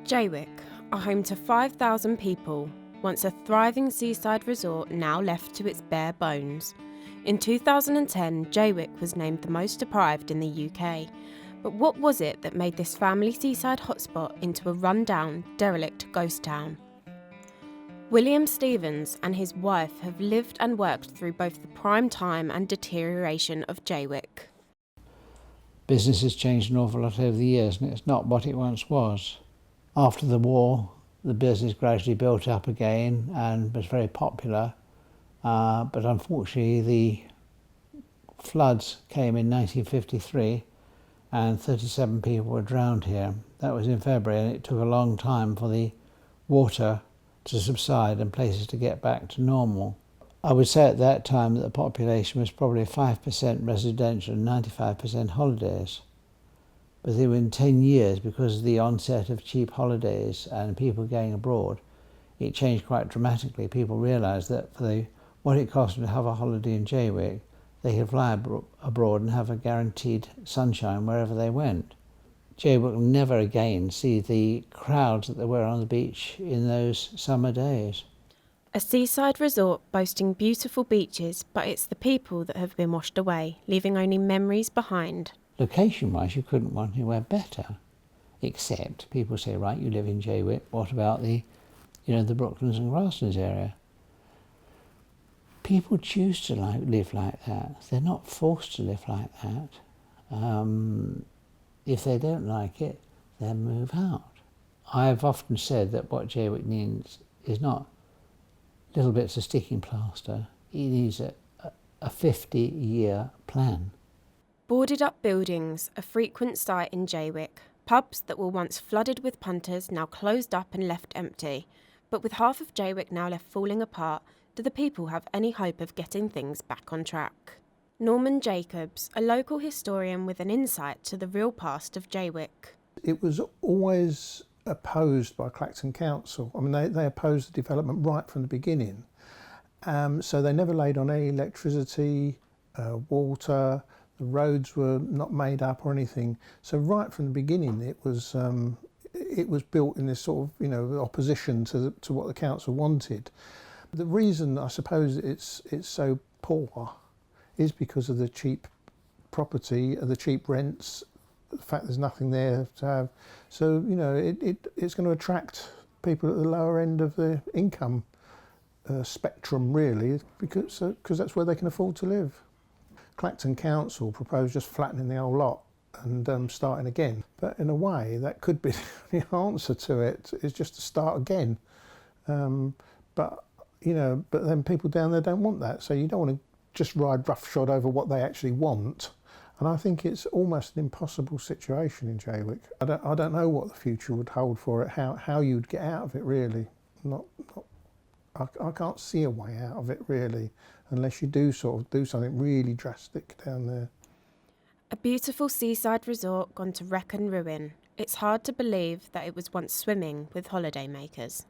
Jaywick, a home to 5,000 people, once a thriving seaside resort now left to its bare bones. In 2010, Jaywick was named the most deprived in the UK. But what was it that made this family seaside hotspot into a run-down, derelict ghost town? William Stevens and his wife have lived and worked through both the prime time and deterioration of Jaywick. Business has changed an awful lot over the years, and it's not what it once was. After the war, the business gradually built up again and was very popular, but unfortunately the floods came in 1953 and 37 people were drowned here. That was in February, and it took a long time for the water to subside and places to get back to normal. I would say at that time that the population was probably 5% residential and 95% holidays. But within 10 years, because of the onset of cheap holidays and people going abroad, it changed quite dramatically. People realised that for what it cost them to have a holiday in Jaywick, they could fly abroad and have a guaranteed sunshine wherever they went. Jaywick will never again see the crowds that there were on the beach in those summer days. A seaside resort boasting beautiful beaches, but it's the people that have been washed away, leaving only memories behind. Location-wise, you couldn't want anywhere better, except people say, right, you live in Jaywick, what about the Brooklands and Grasslands area? People choose to live like that. They're not forced to live like that. If they don't like it, then move out. I've often said that what Jaywick needs is not little bits of sticking plaster. It needs a 50-year plan. Boarded up buildings, a frequent sight in Jaywick. Pubs that were once flooded with punters now closed up and left empty. But with half of Jaywick now left falling apart, do the people have any hope of getting things back on track? Norman Jacobs, a local historian with an insight to the real past of Jaywick. It was always opposed by Clacton Council. I mean, they opposed the development right from the beginning. So they never laid on any electricity, water. The roads were not made up or anything. So right from the beginning, it was built in this sort of opposition to what the council wanted. The reason I suppose it's so poor is because of the cheap property, the cheap rents, the fact there's nothing there to have. So it's going to attract people at the lower end of the income spectrum, really, because that's where they can afford to live. Clacton Council proposed just flattening the whole lot and starting again. But in a way, that could be the answer to it, is just to start again. But then people down there don't want that. So you don't want to just ride roughshod over what they actually want. And I think it's almost an impossible situation in Jaywick. I don't know what the future would hold for it, how you'd get out of it, really. I can't see a way out of it, really, unless you do something really drastic down there. A beautiful seaside resort gone to wreck and ruin. It's hard to believe that it was once swimming with holidaymakers.